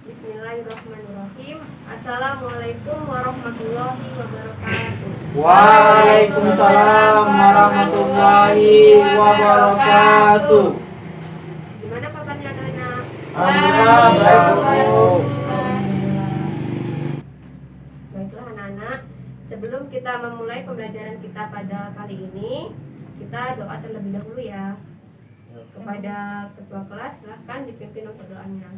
Bismillahirrahmanirrahim. Assalamualaikum warahmatullahi wabarakatuh. Waalaikumsalam warahmatullahi wabarakatuh. Gimana kabarnya anak-anak? Alhamdulillah baik, Bu. Baiklah anak-anak, sebelum kita memulai pembelajaran kita pada kali ini, kita doa terlebih dahulu ya. Kepada ketua kelas silahkan dipimpin untuk doanya.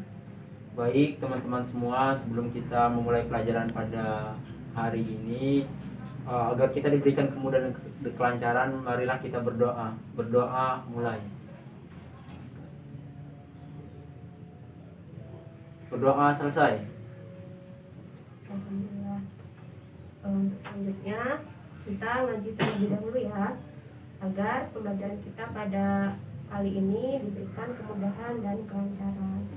Baik teman-teman semua, sebelum kita memulai pelajaran pada hari ini, agar kita diberikan kemudahan dan kelancaran, marilah kita berdoa. Berdoa mulai. Berdoa selesai. Alhamdulillah. Untuk selanjutnya kita ngaji terlebih dahulu ya, agar pembelajaran kita pada kali ini diberikan kemudahan dan kelancaran.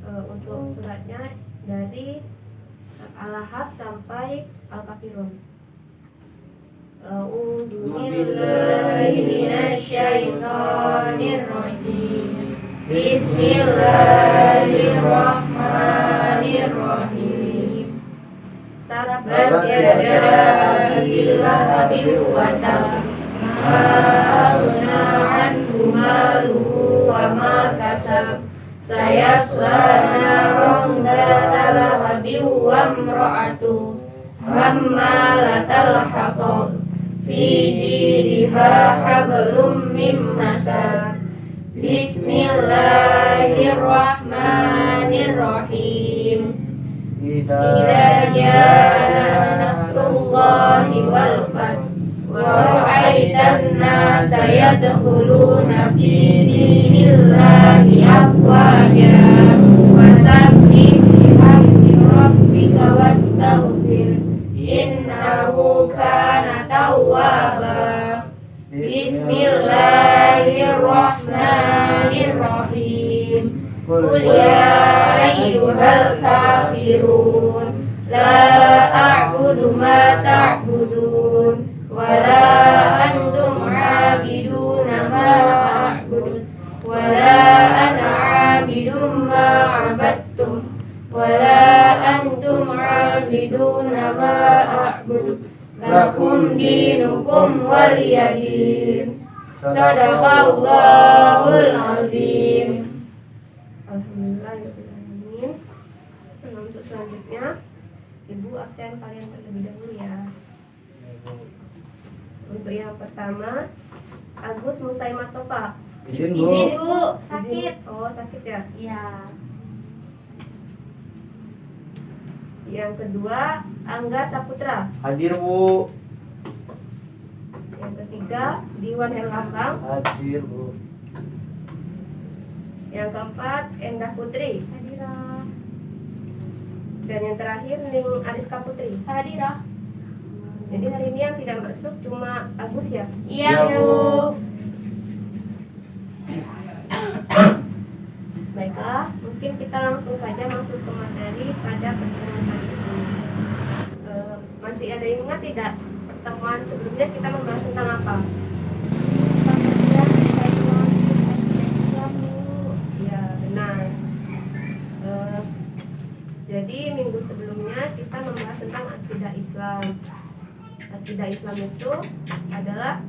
Untuk suratnya dari Al-Lahab sampai Al-Kafirun. A'udzu billahi minasyaitonir rajim. Bismillahirrahmanirrahim. Tabbat yada Abi Lahabin wa tab. Ma aghna anhu maluhu wa ma kasab. Sayasla naran dzata lahabin wa imra'atuhu hammalatal hatab. Fi jidha hablum min masad. Bismillahirrahmanirrahim. Idza jaa nasrullahi wal fath wa ra'aitan nasa yadkhuluna fi dinillahi afwaja fasabbih bihamdi rabbika wastaghfir innahu kana tawwaba. Bismillahirrahmanirrahim. Qul ya ayyuhal kafirun la a'budu ma ta'budun wa la antum 'abiduna ma a'budu wa la ana 'abidum ma 'abadtum wa la antum 'abiduna ma a'budu lakum dinukum waliyadin. Sadaqallahul azim. Alhamdulillahirrahmanirrahim. Untuk selanjutnya Ibu absen kalian terlebih dahulu ya. Untuk yang pertama Agus Musaimatova. Izin, Bu. Izin Bu, sakit. Oh sakit ya. Iya. Yang kedua Angga Saputra. Hadir, Bu. Yang ketiga Diwan Herlambang. Hadir, Bu. Yang keempat Endah Putri. Hadirah. Dan yang terakhir Ning Ariska Putri. Hadirah. Jadi hari ini yang tidak masuk cuma Agus ya. Iya Iya, Bu. Bu. Baiklah, mungkin kita langsung saja masuk ke materi pada pertemuan kali ini. Masih ada yang ingat tidak pertemuan sebelumnya kita membahas tentang apa? Ya benar. Jadi minggu sebelumnya kita membahas tentang akidah Islam. Akidah Islam itu adalah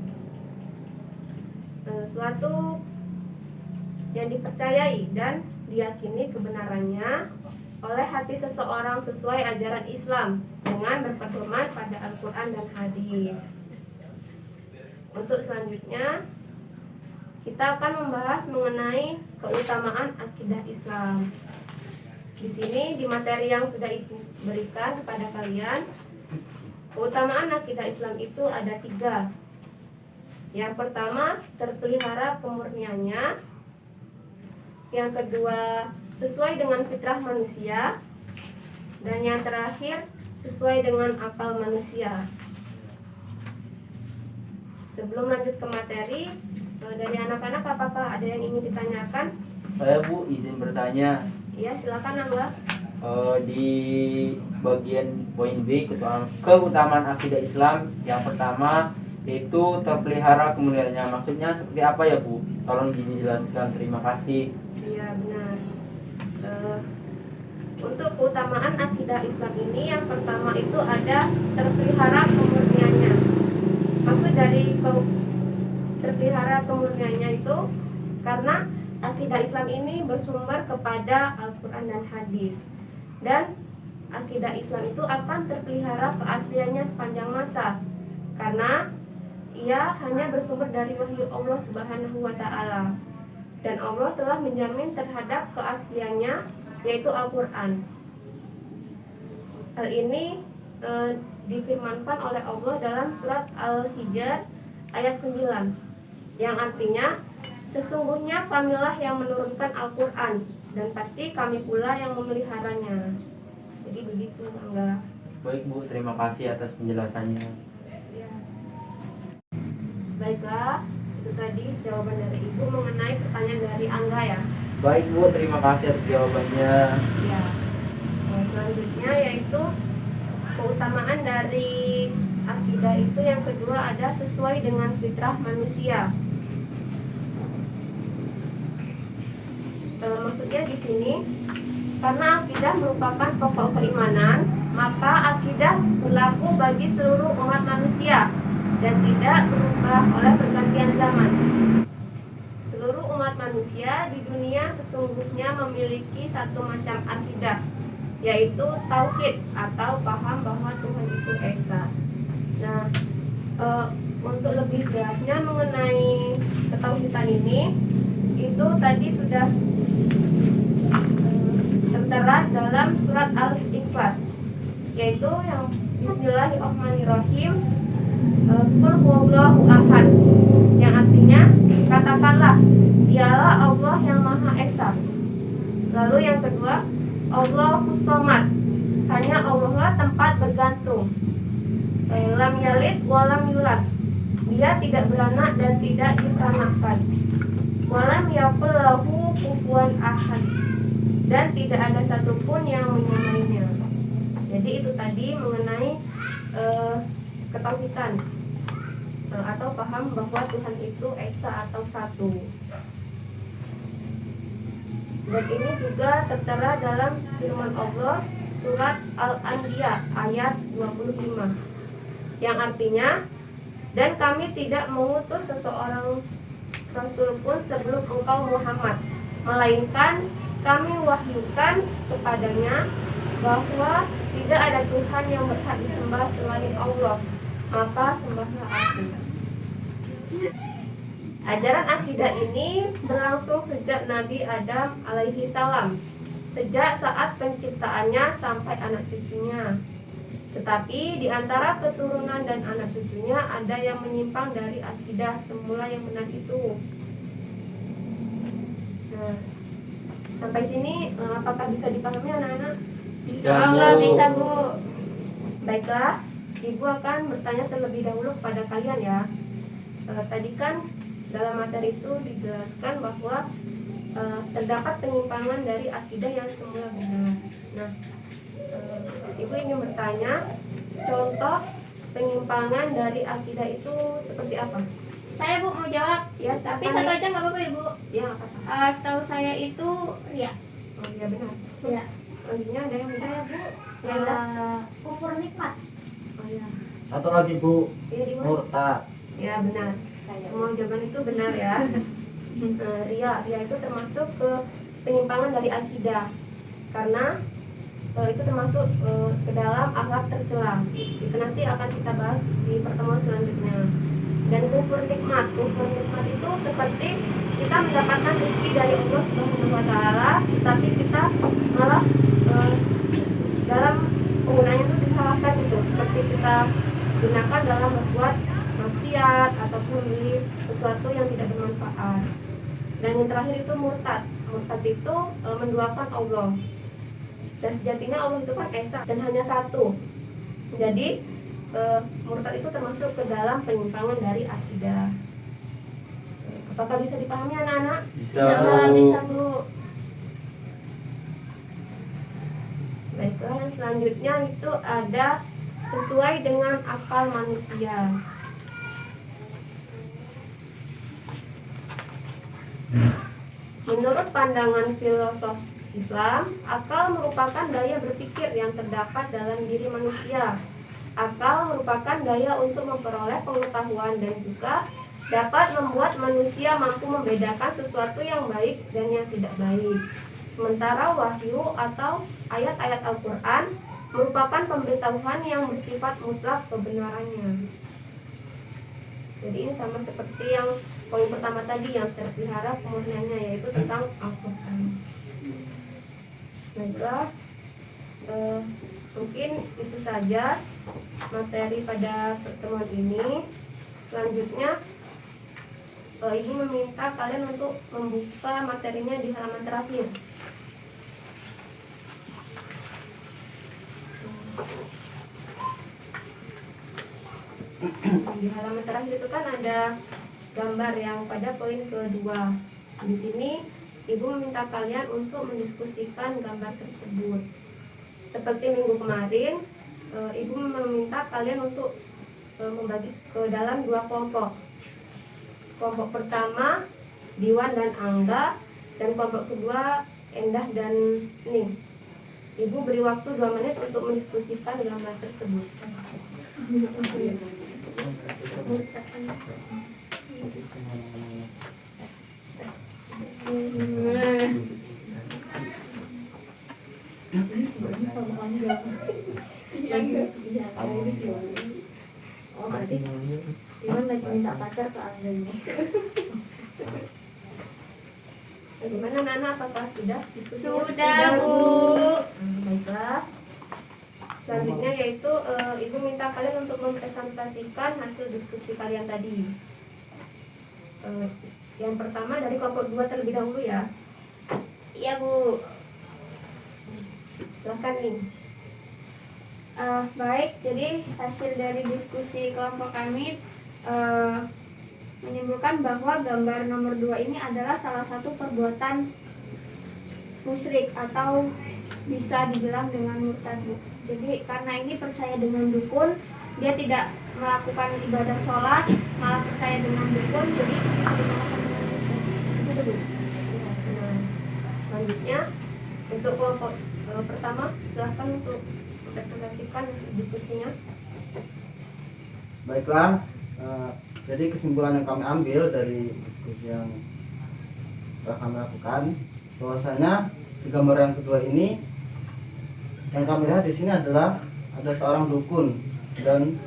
suatu yang dipercayai dan diyakini kebenarannya oleh hati seseorang sesuai ajaran Islam dengan berpedoman pada Al-Quran dan hadis. Untuk selanjutnya kita akan membahas mengenai keutamaan akidah Islam. Di sini di materi yang sudah Ibu berikan kepada kalian, keutamaan akidah Islam itu ada 3. Yang pertama, terpelihara kemurniannya. Yang kedua, sesuai dengan fitrah manusia. Dan yang terakhir, sesuai dengan akal manusia. Sebelum lanjut ke materi, dari anak-anak apakah ada yang ingin ditanyakan? Saya, Bu, izin bertanya. Iya, silakan Angga. Di bagian poin B, keutamaan akidah Islam, yang pertama yaitu terpelihara kemuliaannya. Maksudnya seperti apa ya, Bu? Tolong dijelaskan. Terima kasih. Iya, benar. untuk keutamaan akidah Islam ini, yang pertama itu ada terpelihara kemurniannya. Maksud dari terpelihara kemurniannya itu karena akidah Islam ini bersumber kepada Al-Quran dan hadis, dan akidah Islam itu akan terpelihara keasliannya sepanjang masa karena ia hanya bersumber dari wahyu Allah Subhanahu wa Ta'ala, dan Allah telah menjamin terhadap keasliannya, yaitu Al-Quran. Hal ini difirmankan oleh Allah dalam surat Al-Hijr ayat 9, yang artinya, sesungguhnya kamilah yang menurunkan Al-Quran, dan pasti kami pula yang memeliharanya. Jadi begitu, Angga. Baik Bu, terima kasih atas penjelasannya. Ya. Baiklah, itu tadi jawaban dari Ibu mengenai pertanyaan dari Angga ya. Baik Bu, terima kasih atas jawabannya. Ya. Selanjutnya yaitu keutamaan dari akidah itu yang kedua ada sesuai dengan fitrah manusia. Maksudnya di sini karena akidah merupakan pokok keimanan, maka akidah berlaku bagi seluruh umat manusia dan tidak berubah oleh pergantian zaman. Seluruh umat manusia di dunia sesungguhnya memiliki satu macam akidah, yaitu tauhid atau paham bahwa Tuhan itu esa. Nah, untuk lebih jelasnya mengenai ketauhidan ini, itu tadi sudah tertera dalam surat Al-Ikhlas, yaitu yang Bismillahirrahmanirrahim, Qul huwallahu ahad, yang artinya katakanlah dialah Allah yang Maha Esa. Lalu yang kedua, Allahus Shomad, hanya Allah lah tempat bergantung. Lam yalid walam yulad, dia tidak beranak dan tidak diperanakkan. Walam yakul lahu kufuwan ahad, dan tidak ada satupun yang menyamainya. Jadi itu tadi mengenai ketauhidan atau paham bahwa Tuhan itu esa atau satu. Dan ini juga tertera dalam firman Allah surat Al-Anbiya ayat 25, yang artinya, dan kami tidak mengutus seseorang rasul pun sebelum engkau Muhammad, melainkan kami wahyukan kepadanya bahwa tidak ada Tuhan yang berhak disembah selain Allah, maka sembahlah Aku. Ajaran akidah ini berlangsung sejak Nabi Adam alaihi salam, sejak saat penciptaannya sampai anak cucunya. Tetapi di antara keturunan dan anak cucunya ada yang menyimpang dari akidah semula yang benar itu. Nah, sampai sini apakah bisa dipahami anak-anak? Bisa Bu. Baiklah, Ibu akan bertanya terlebih dahulu kepada kalian ya. Tadi kan dalam materi itu dijelaskan bahwa terdapat penyimpangan dari akidah yang semula benar. Nah, Ibu ingin bertanya, contoh penyimpangan dari akidah itu seperti apa? Saya Bu mau jawab. Ya, Tapi satu aja nggak apa-apa Ibu. Ya, apa? Setahu saya itu ya. Oh iya benar. Ya. Selanjutnya ada yang beda ya Bu? Ya, Kufur nikmat. oh ya. Satu lagi Bu, Iya, di mana? murtad. Ya benar. Semua jawaban itu benar ya. Ria itu termasuk ke penyimpangan dari akidah, karena itu termasuk ke dalam akhlak tercela. Itu nanti akan kita bahas di pertemuan selanjutnya. Dan kufur nikmat itu seperti kita mendapatkan rezeki dari Allah Subhanahu wa Ta'ala, tapi kita malah dalam penggunanya itu disalahkan gitu, seperti kita gunakan dalam berbuat maksiat ataupun beli sesuatu yang tidak bermanfaat. Dan yang terakhir itu murtad. Murtad itu menduakan Allah. Dan sejatinya Allah itu kan esa dan hanya satu. Jadi murtad itu termasuk ke dalam penyimpangan dari akidah. Apakah bisa dipahami anak-anak? Bisa Bu. Baiklah, yang selanjutnya itu ada sesuai dengan akal manusia. Menurut pandangan filosof Islam, akal merupakan daya berpikir yang terdapat dalam diri manusia. Akal merupakan daya untuk memperoleh pengetahuan dan juga dapat membuat manusia mampu membedakan sesuatu yang baik dan yang tidak baik. Sementara wahyu atau ayat-ayat Al-Quran merupakan pemberitahuan yang bersifat mutlak kebenarannya. Jadi ini sama seperti yang poin pertama tadi yang terpelihara kemurniannya, yaitu tentang Al-Quran. Baiklah, mungkin itu saja materi pada pertemuan ini. Selanjutnya Ibu meminta kalian untuk membuka materinya di halaman terakhir. Di halaman terakhir itu kan ada gambar yang pada poin kedua. Di sini Ibu meminta kalian untuk mendiskusikan gambar tersebut. Seperti minggu kemarin, Ibu meminta kalian untuk membagi ke dalam dua kelompok. Kelompok pertama Diwan dan Angga, dan kelompok kedua Endah dan Ning. Ibu beri waktu 2 menit untuk mendiskusikan gambar tersebut. Oh, berarti Iwan lagi minta pacar ke Angga. Bagaimana Nana, apakah sudah diskusinya? Sudah, Bu. Baiklah. Selanjutnya yaitu Ibu minta kalian untuk mempresentasikan hasil diskusi kalian tadi. Yang pertama dari kelompok 2 terlebih dahulu ya. Iya, Bu. Silahkan nih. Baik, jadi hasil dari diskusi kelompok kami menyimpulkan bahwa gambar nomor 2 ini adalah salah satu perbuatan musyrik atau bisa dibilang dengan murtad, Bu. Jadi karena ini percaya dengan dukun, dia tidak melakukan ibadah sholat, malah percaya dengan dukun, jadi bisa dikatakan dengan murtad. Itu, Bu. Nah, selanjutnya untuk kelompok pertama, silahkan untuk mempresentasikan hasil diskusinya. Baiklah, jadi kesimpulan yang kami ambil dari diskusi yang telah kami lakukan, bahwasanya di gambar yang kedua ini yang kami lihat di sini adalah ada seorang dukun dan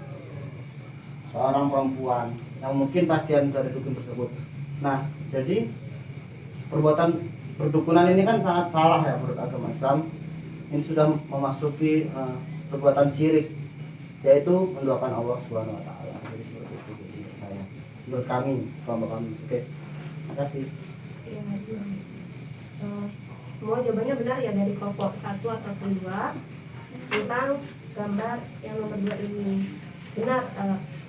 seorang perempuan yang mungkin pasien dari dukun tersebut. Nah, jadi perbuatan perdukunan ini kan sangat salah ya menurut agama Islam. Ini sudah memasuki perbuatan syirik, yaitu menduakan Allah Subhanahu wa taala. Jadi seperti itu menurut saya, menurut kami, kelompok kami. Oke. Terima kasih. Ya, semua jawabannya benar ya dari kelompok 1 atau 2 tentang gambar yang nomor 2 ini. Benar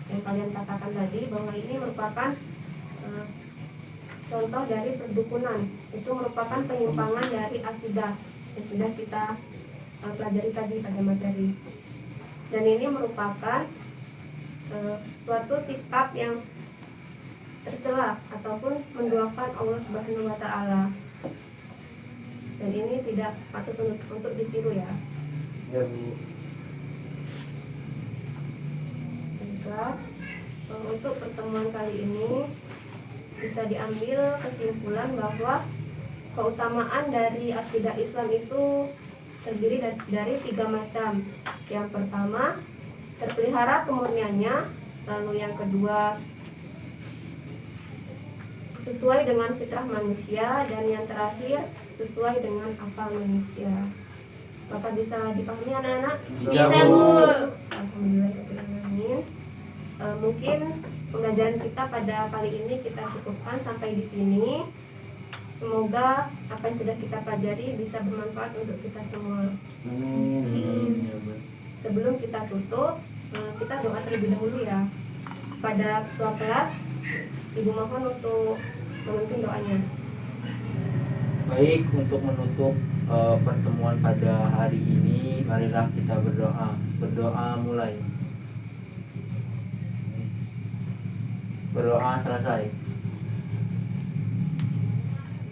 yang kalian katakan tadi bahwa ini merupakan contoh dari perdukunan. Itu merupakan penyimpangan dari akidah yang sudah kita pelajari tadi pada materi. Dan ini merupakan suatu sikap yang tercela ataupun menduakan Allah Subhanahu wa taala. Dan ini tidak patut untuk ditiru ya. Ya, Bu. Baiklah, untuk pertemuan kali ini bisa diambil kesimpulan bahwa keutamaan dari akidah Islam itu terdiri dari 3 macam. Yang pertama, terpelihara kemurniannya. Lalu yang kedua, sesuai dengan fitrah manusia. Dan yang terakhir, sesuai dengan akal manusia. Bapak bisa dipahami anak-anak? Bisa, Bu. Alhamdulillah. Mungkin pembelajaran kita pada kali ini kita cukupkan sampai di sini. Semoga apa yang sudah kita pelajari bisa bermanfaat untuk kita semua. Sebelum kita tutup, kita doa terlebih dahulu ya. Pada ketua kelas, Ibu mohon untuk memimpin doanya. Baik, untuk menutup pertemuan pada hari ini, marilah kita berdoa. Berdoa mulai. Berdoa selesai.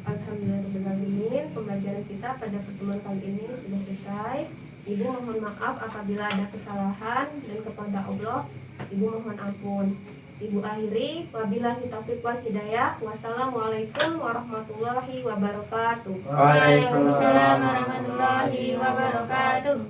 Alhamdulillah. Alhamdulillahirobbilalamin, pembelajaran kita pada pertemuan kali ini sudah selesai. Ibu mohon maaf apabila ada kesalahan, dan kepada Allah Ibu mohon ampun. Ibu akhiri, wabillahi taufiq wal hidayah. Wassalamualaikum warahmatullahi wabarakatuh. Waalaikumsalam warahmatullahi wabarakatuh.